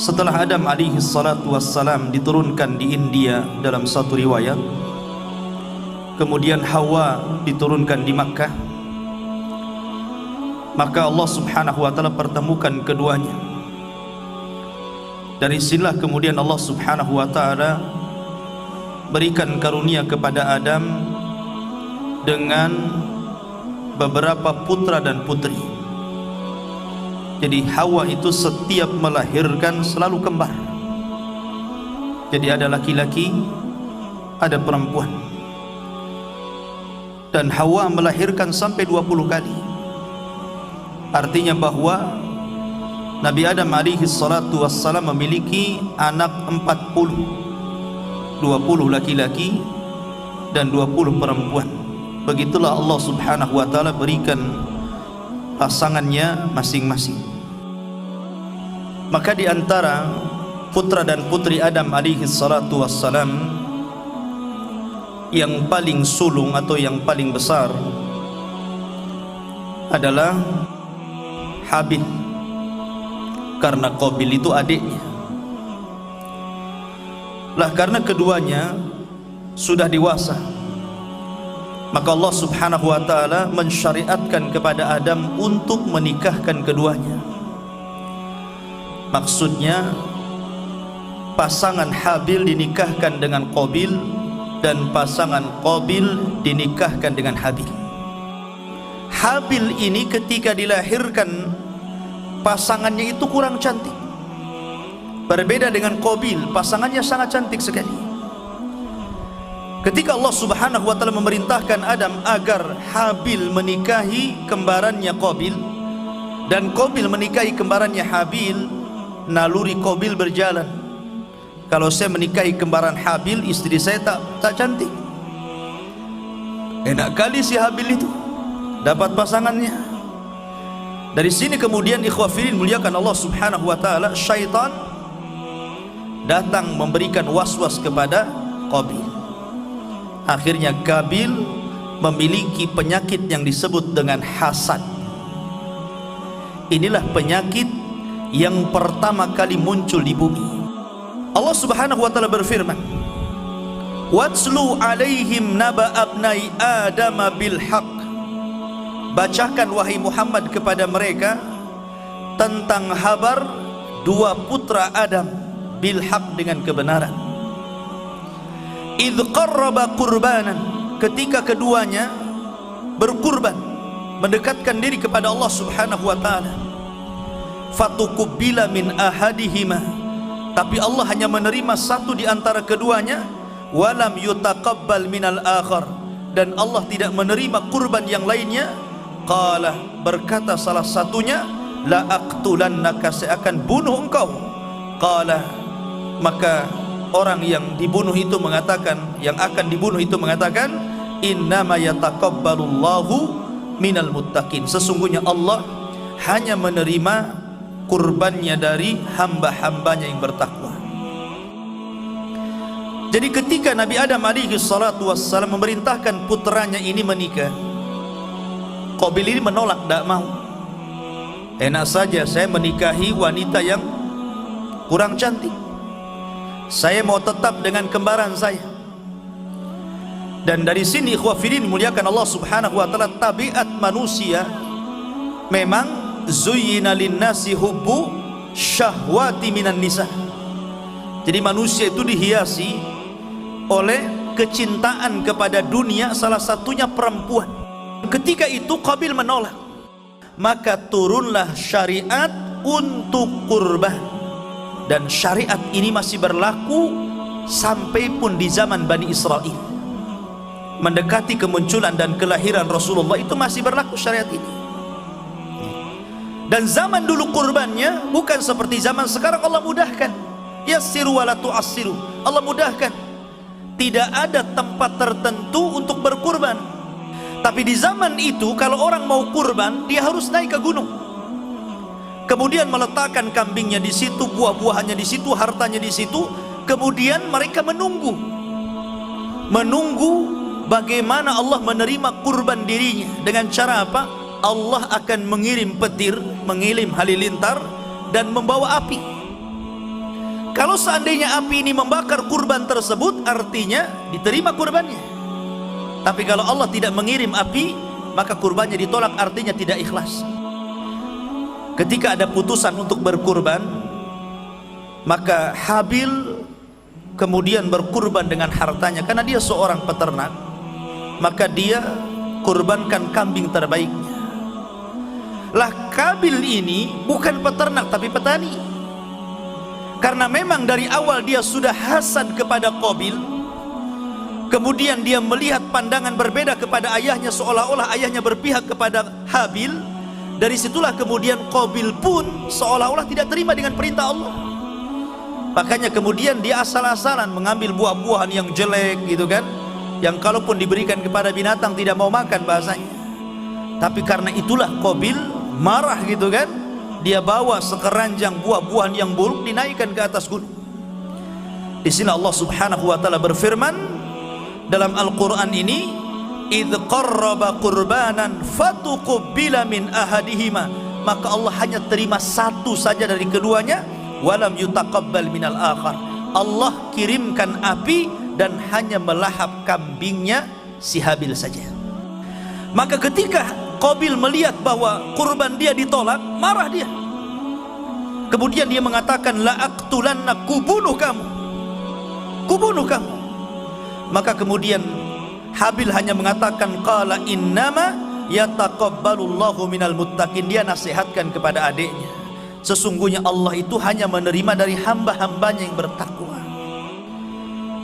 setelah Adam alaihi salatu wassalam diturunkan di India dalam satu riwayat, kemudian Hawa diturunkan di Makkah, maka Allah subhanahu wa ta'ala pertemukan keduanya. Dari sinilah kemudian Allah subhanahu wa ta'ala berikan karunia kepada Adam dengan beberapa putra dan putri. Jadi Hawa itu setiap melahirkan selalu kembar. Jadi ada laki-laki, ada perempuan. Dan Hawa melahirkan sampai 20 kali. Artinya bahwa Nabi Adam alaihi salatu wassalam memiliki anak 40, 20 laki-laki dan 20 perempuan. Begitulah Allah subhanahu wa ta'ala berikan pasangannya masing-masing. Maka di antara putra dan putri Adam alaihi salatu wassalam yang paling sulung atau yang paling besar adalah Habil, karena Qabil itu adiknya. Lah karena keduanya sudah dewasa, maka Allah subhanahu wa ta'ala mensyariatkan kepada Adam untuk menikahkan keduanya. Maksudnya pasangan Habil dinikahkan dengan Qabil dan pasangan Qabil dinikahkan dengan Habil. Habil ini ketika dilahirkan pasangannya itu kurang cantik, berbeda dengan Qabil, pasangannya sangat cantik sekali. Ketika Allah subhanahu wa ta'ala memerintahkan Adam agar Habil menikahi kembarannya Qabil dan Qabil menikahi kembarannya Habil, naluri Qabil berjalan. Kalau saya menikahi kembaran Habil, istri saya tak cantik. Enak kali si Habil itu dapat pasangannya. Dari sini kemudian ikhwafidin muliakan Allah subhanahu wa ta'ala, syaitan datang memberikan was-was kepada Qabil. Akhirnya Qabil memiliki penyakit yang disebut dengan hasad. Inilah penyakit yang pertama kali muncul di bumi. Allah subhanahu wa ta'ala berfirman, "Watslu alaihim naba abnai Adam bil haqq." Bacakan wahai Muhammad kepada mereka tentang kabar dua putra Adam bil haqq, dengan kebenaran. Idz qarraba qurbanan, ketika keduanya berkurban, mendekatkan diri kepada Allah subhanahu wa ta'ala. Fatukubbila min ahadihima, tapi Allah hanya menerima satu di antara keduanya. Walam yutaqabbal minal akhar, dan Allah tidak menerima kurban yang lainnya. Qala, berkata salah satunya, la aqtulannaka, saya akan bunuh engkau. Qala, maka orang yang dibunuh itu mengatakan, yang akan dibunuh itu mengatakan, innama yataqabbalullahu minal muttaqin, sesungguhnya Allah hanya menerima kurbannya dari hamba-hambanya yang bertakwa. Jadi ketika Nabi Adam alaihi salatu wassalam memerintahkan putranya ini menikah, Qabil ini menolak, tidak mau. Enak saja saya menikahi wanita yang kurang cantik, saya mau tetap dengan kembaran saya. Dan dari sini ikhwafidin muliakan Allah subhanahu wa ta'ala, tabiat manusia memang zuyyina linnasi hubbu syahwati minan nisa. Jadi manusia itu dihiasi oleh kecintaan kepada dunia, salah satunya perempuan. Ketika itu Qabil menolak, maka turunlah syariat untuk kurban. Dan syariat ini masih berlaku sampai pun di zaman Bani Israel. Mendekati kemunculan dan kelahiran Rasulullah itu masih berlaku syariat ini. Dan zaman dulu kurbannya bukan seperti zaman sekarang. Allah mudahkan, yassiru wa la tu'assiru, Allah mudahkan. Tidak ada tempat tertentu untuk berkurban. Tapi di zaman itu kalau orang mau kurban, dia harus naik ke gunung, kemudian meletakkan kambingnya di situ, buah-buahannya di situ, hartanya di situ. Kemudian mereka menunggu bagaimana Allah menerima kurban dirinya. Dengan cara apa? Allah akan mengirim petir, mengirim halilintar, dan membawa api. Kalau seandainya api ini membakar kurban tersebut, artinya diterima kurbannya. Tapi kalau Allah tidak mengirim api, maka kurbannya ditolak, artinya tidak ikhlas. Ketika ada putusan untuk berkurban, maka Habil kemudian berkurban dengan hartanya. Karena dia seorang peternak, maka dia kurbankan kambing terbaiknya. Lah Kabil ini bukan peternak tapi petani. Karena memang dari awal dia sudah hasad kepada Qabil, kemudian dia melihat pandangan berbeda kepada ayahnya, seolah-olah ayahnya berpihak kepada Habil. Dari situlah kemudian Qabil pun seolah-olah tidak terima dengan perintah Allah. Makanya kemudian dia asal-asalan mengambil buah-buahan yang jelek gitu kan, yang kalaupun diberikan kepada binatang tidak mau makan bahasanya. Tapi karena itulah Qabil marah gitu kan, dia bawa sekeranjang buah-buahan yang buruk dinaikkan ke atas gunung. Di sini Allah Subhanahu wa taala berfirman dalam Al-Qur'an ini, "Idz qarraba qurbanan fatuqbila min ahadihima." Maka Allah hanya terima satu saja dari keduanya, walam yutaqabbal minal akhar. Allah kirimkan api dan hanya melahap kambingnya si Habil saja. Maka ketika Qabil melihat bahwa kurban dia ditolak, marah dia. Kemudian dia mengatakan, la aqtulanna, kubunuh kamu, kubunuh kamu. Maka kemudian Habil hanya mengatakan, qala innama yataqabbalullahu minal muttaqin. Dia nasihatkan kepada adiknya, sesungguhnya Allah itu hanya menerima dari hamba-hambanya yang bertakwa.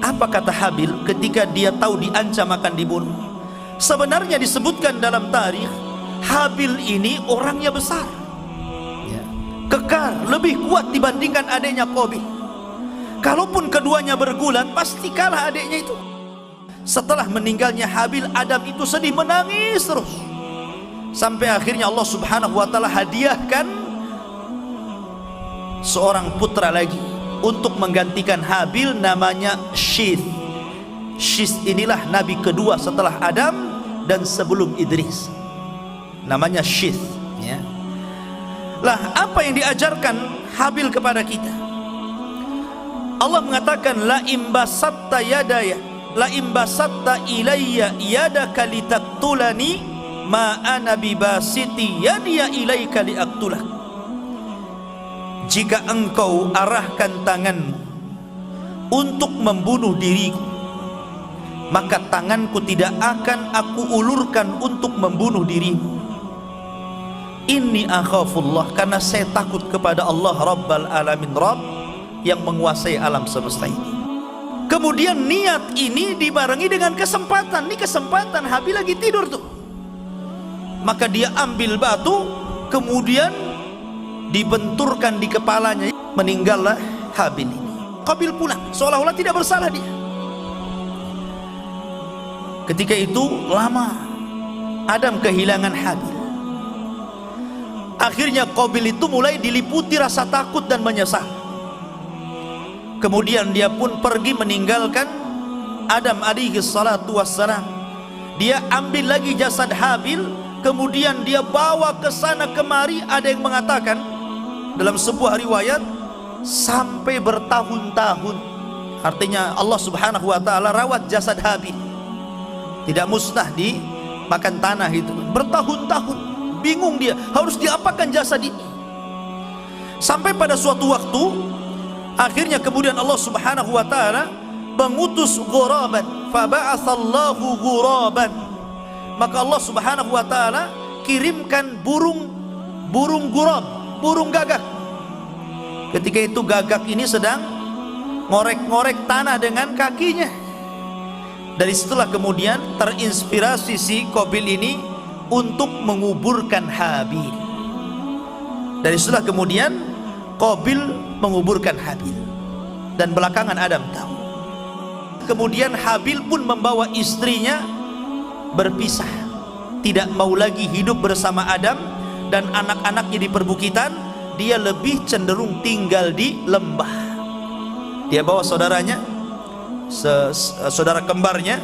Apa kata Habil ketika dia tahu diancam akan dibunuh? Sebenarnya disebutkan dalam tarikh, Habil ini orangnya besar, kekar, lebih kuat dibandingkan adiknya Qabil. Kalaupun keduanya bergulat, pasti kalah adiknya itu. Setelah meninggalnya Habil, Adam itu sedih, menangis terus, sampai akhirnya Allah Subhanahu wa taala hadiahkan seorang putra lagi untuk menggantikan Habil, namanya Syith. Syith inilah nabi kedua setelah Adam dan sebelum Idris, namanya Syith ya. Lah apa yang diajarkan Habil kepada kita? Allah mengatakan, la imbasatta yadaya, la imbasatta ilayya yadaka litaktulani ma ana bibasiti yadiya ilayka liaktulak. Jika engkau arahkan tanganmu untuk membunuh diriku, maka tanganku tidak akan aku ulurkan untuk membunuh dirimu. Inni akhafullah, karena saya takut kepada Allah Rabbal Alamin, Rabb yang menguasai alam semesta ini. Kemudian niat ini dibarengi dengan kesempatan. Ini kesempatan, Habil lagi tidur tuh. Maka dia ambil batu, kemudian dibenturkan di kepalanya. Meninggallah Habil ini. Qabil pulang, seolah-olah tidak bersalah dia. Ketika itu lama Adam kehilangan Habil. Akhirnya Qabil itu mulai diliputi rasa takut dan menyesal. Kemudian dia pun pergi meninggalkan Adam alaihi salatu wassalam. Dia ambil lagi jasad Habil, kemudian dia bawa ke sana kemari. Ada yang mengatakan dalam sebuah riwayat sampai bertahun-tahun. Artinya Allah Subhanahu wa taala rawat jasad Habil, tidak musnah di makan tanah itu. Bertahun-tahun bingung dia harus diapakan jasad ini. Sampai pada suatu waktu akhirnya kemudian Allah Subhanahu wa taala mengutus ghuraban, fa ba'atsallahu ghuraban. Maka Allah Subhanahu wa taala kirimkan burung ghurab, burung gagak. Ketika itu gagak ini sedang ngorek-ngorek tanah dengan kakinya. Dari situlah kemudian terinspirasi si Qabil ini untuk menguburkan Habil. Dari situlah kemudian Qabil menguburkan Habil, dan belakangan Adam tahu. Kemudian Habil pun membawa istrinya berpisah, tidak mau lagi hidup bersama Adam dan anak-anaknya di perbukitan. Dia lebih cenderung tinggal di lembah. Dia bawa saudaranya, saudara kembarnya,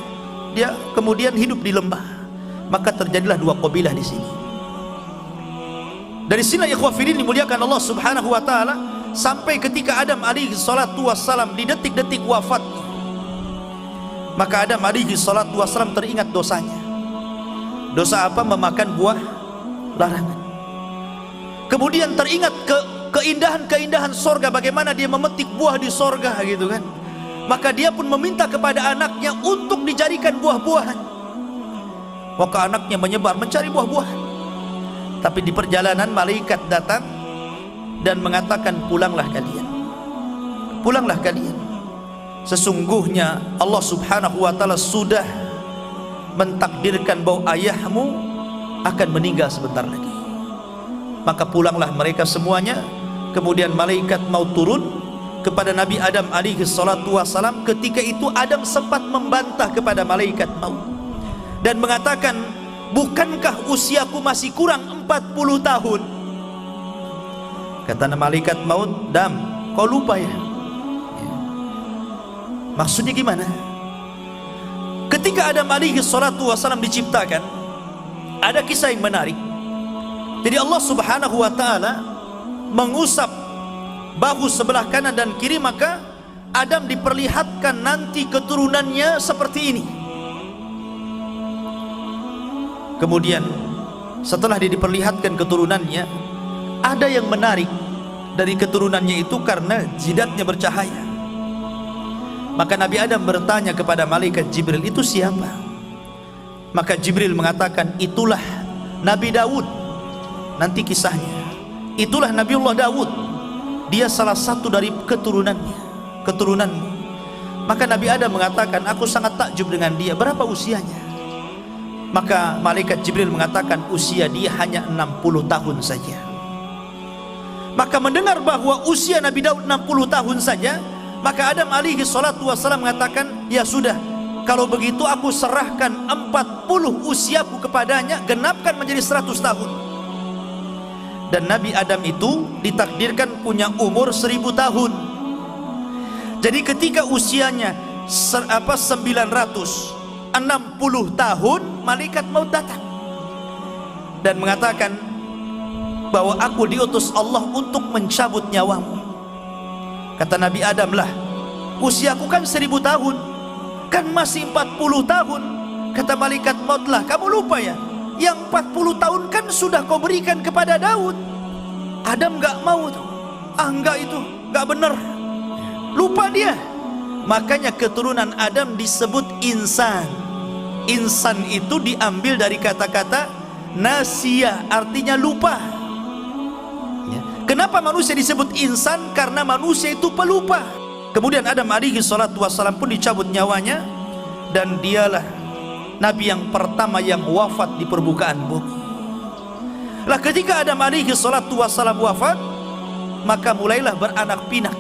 dia kemudian hidup di lembah. Maka terjadilah dua kabilah di sini. Dari sini ikhwah fillah dimuliakan Allah Subhanahu wa taala, sampai ketika Adam alaihi salatu wassalam di detik-detik wafatnya, maka Adam alaihi salatu wassalam teringat dosanya. Dosa apa? Memakan buah larangan. Kemudian teringat keindahan-keindahan sorga, bagaimana dia memetik buah di sorga gitu kan. Maka dia pun meminta kepada anaknya untuk dijadikan buah-buahan. Maka anaknya menyebar mencari buah-buahan. Tapi di perjalanan malaikat datang dan mengatakan, pulanglah kalian, pulanglah kalian. Sesungguhnya Allah subhanahu wa ta'ala sudah mentakdirkan bahwa ayahmu akan meninggal sebentar lagi. Maka pulanglah mereka semuanya. Kemudian malaikat mau turun kepada Nabi Adam alaihi salatu wassalam. Ketika itu Adam sempat membantah kepada malaikat maut dan mengatakan, bukankah usiaku masih kurang 40 tahun? Kata malaikat maut, Dam, kau lupa ya? Maksudnya gimana? Ketika Adam alaihi salatu wassalam diciptakan, ada kisah yang menarik. Jadi Allah subhanahu wa ta'ala mengusap bahu sebelah kanan dan kiri, maka Adam diperlihatkan nanti keturunannya seperti ini. Kemudian setelah dia diperlihatkan keturunannya, ada yang menarik dari keturunannya itu karena jidatnya bercahaya. Maka Nabi Adam bertanya kepada malaikat Jibril, itu siapa? Maka Jibril mengatakan, itulah Nabi Daud. Nanti kisahnya, itulah Nabiullah Daud, dia salah satu dari keturunanmu. Maka Nabi Adam mengatakan, aku sangat takjub dengan dia. Berapa usianya? Maka malaikat Jibril mengatakan, usia dia hanya 60 tahun saja. Maka mendengar bahwa usia Nabi Daud 60 tahun saja, maka Adam alaihi salatu wassalam mengatakan, ya sudah, kalau begitu aku serahkan 40 usiaku kepadanya, genapkan menjadi 100 tahun. Dan Nabi Adam itu ditakdirkan punya umur 1000 tahun. Jadi ketika usianya 960 tahun, malaikat maut datang dan mengatakan bahwa aku diutus Allah untuk mencabut nyawamu. Kata Nabi Adam, lah usiaku kan 1000 tahun, kan masih 40 tahun. Kata malaikat maut, lah kamu lupa ya, yang 40 tahun kan sudah kau berikan kepada Daud. Adam gak mau tuh. Enggak, itu gak benar, lupa dia. Makanya keturunan Adam disebut insan. Insan itu diambil dari kata-kata nasia, artinya lupa ya. Kenapa manusia disebut insan? Karena manusia itu pelupa. Kemudian Adam alaihi salatu wassalam pun dicabut nyawanya, dan dialah Nabi yang pertama yang wafat di permukaan bumi. Lah ketika Adam alaihi salatu wassalam wafat, maka mulailah beranak pinak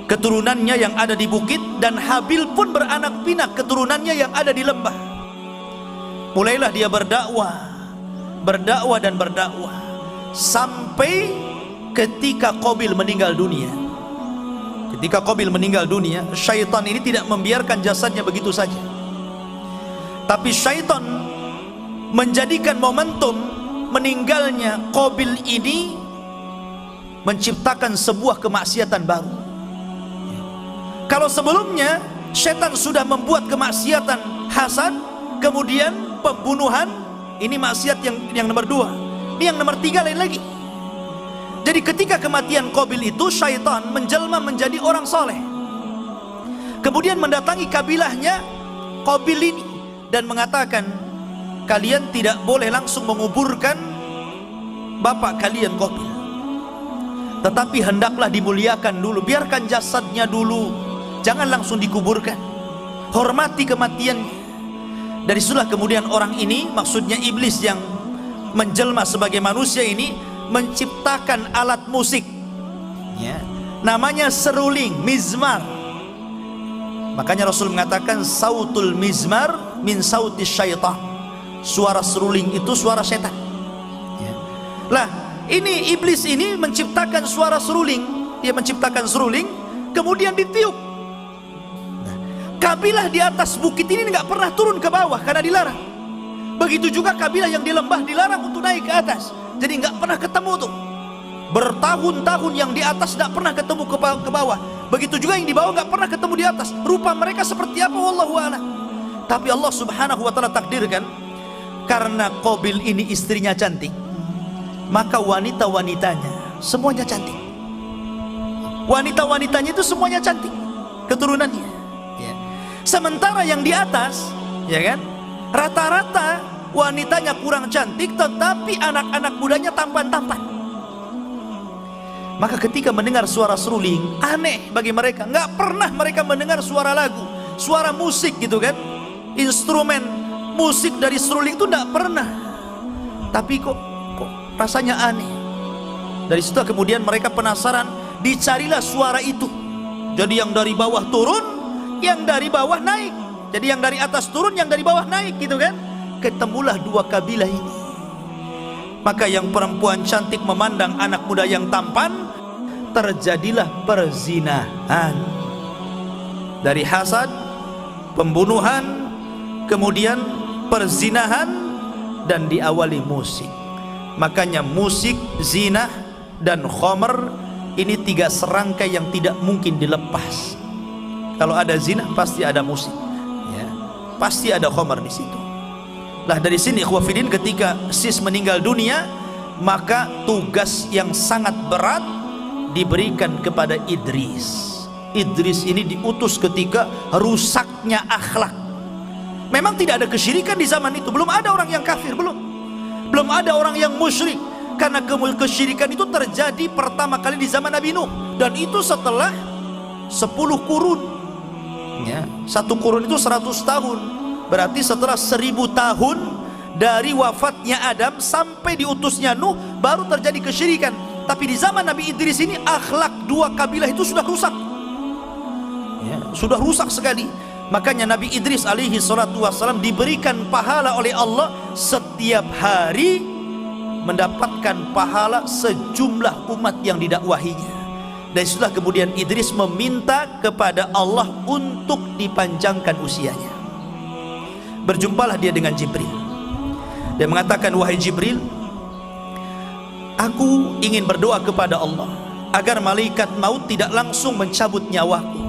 keturunannya yang ada di bukit, dan Habil pun beranak pinak keturunannya yang ada di lembah. Mulailah dia berdakwah dan berdakwah sampai ketika Qabil meninggal dunia. Ketika Qabil meninggal dunia, syaitan ini tidak membiarkan jasadnya begitu saja, tapi syaitan menjadikan momentum meninggalnya Qabil ini menciptakan sebuah kemaksiatan baru. Kalau sebelumnya setan sudah membuat kemaksiatan hasad, kemudian pembunuhan, ini maksiat yang nomor 2. Ini yang nomor 3 lain lagi. Jadi ketika kematian Qabil itu, syaitan menjelma menjadi orang soleh, kemudian mendatangi kabilahnya Qabil ini dan mengatakan, kalian tidak boleh langsung menguburkan bapak kalian Qabil, tetapi hendaklah dimuliakan dulu, biarkan jasadnya dulu, jangan langsung dikuburkan, hormati kematiannya. Dari situlah kemudian orang ini, maksudnya iblis yang menjelma sebagai manusia ini, menciptakan alat musik ya, namanya seruling, mizmar. Makanya Rasul mengatakan, sautul mizmar min sautis syaitan, suara seruling itu suara setan ya. Lah ini iblis ini menciptakan suara seruling, dia menciptakan seruling, kemudian ditiup. Kabilah di atas bukit ini nggak pernah turun ke bawah karena dilarang. Begitu juga kabilah yang di lembah dilarang untuk naik ke atas, jadi nggak pernah ketemu tuh. Bertahun-tahun yang di atas tidak pernah ketemu ke bawah. Begitu juga yang di bawah nggak pernah ketemu di atas. Rupa mereka seperti apa wallahu a'lam. Tapi Allah subhanahu wa ta'ala takdirkan, karena Qabil ini istrinya cantik, maka wanita-wanitanya semuanya cantik. Wanita-wanitanya itu semuanya cantik keturunannya, ya. Sementara yang di atas, ya kan, rata-rata wanitanya kurang cantik, tetapi anak-anak mudanya tampan-tampan. Maka ketika mendengar suara seruling, aneh bagi mereka. Nggak pernah mereka mendengar suara lagu, suara musik gitu kan, instrumen musik dari seruling itu nggak pernah. Tapi kok rasanya aneh. Dari situ kemudian mereka penasaran, dicarilah suara itu. Jadi yang dari bawah turun, yang dari bawah naik. Jadi yang dari atas turun, yang dari bawah naik gitu kan. Ketemulah dua kabilah ini. Maka yang perempuan cantik memandang anak muda yang tampan, terjadilah perzinahan. Dari hasad, pembunuhan, kemudian perzinahan, dan diawali musik. Makanya musik, zina, dan khomer ini tiga serangkai yang tidak mungkin dilepas. Kalau ada zina pasti ada musik, ya. Pasti ada khomer di situ. Lah dari sini ikhwafidin, ketika sis meninggal dunia, maka tugas yang sangat berat diberikan kepada Idris. Idris ini diutus ketika rusaknya akhlak. Memang tidak ada kesyirikan di zaman itu, belum ada orang yang kafir, belum ada orang yang musyrik. Karena kesyirikan itu terjadi pertama kali di zaman Nabi Nuh, dan itu setelah 10 kurun, ya. Satu kurun itu 100 tahun. Berarti setelah 1000 tahun dari wafatnya Adam sampai diutusnya Nuh, baru terjadi kesyirikan. Tapi di zaman Nabi Idris ini, akhlak dua kabilah itu sudah rusak, ya, sudah rusak sekali. Makanya Nabi Idris alaihi salatu wassalam diberikan pahala oleh Allah setiap hari, mendapatkan pahala sejumlah umat yang didakwahinya. Dan setelah kemudian Idris meminta kepada Allah untuk dipanjangkan usianya. Berjumpalah dia dengan Jibril. Dia mengatakan, wahai Jibril, aku ingin berdoa kepada Allah agar malaikat maut tidak langsung mencabut nyawaku.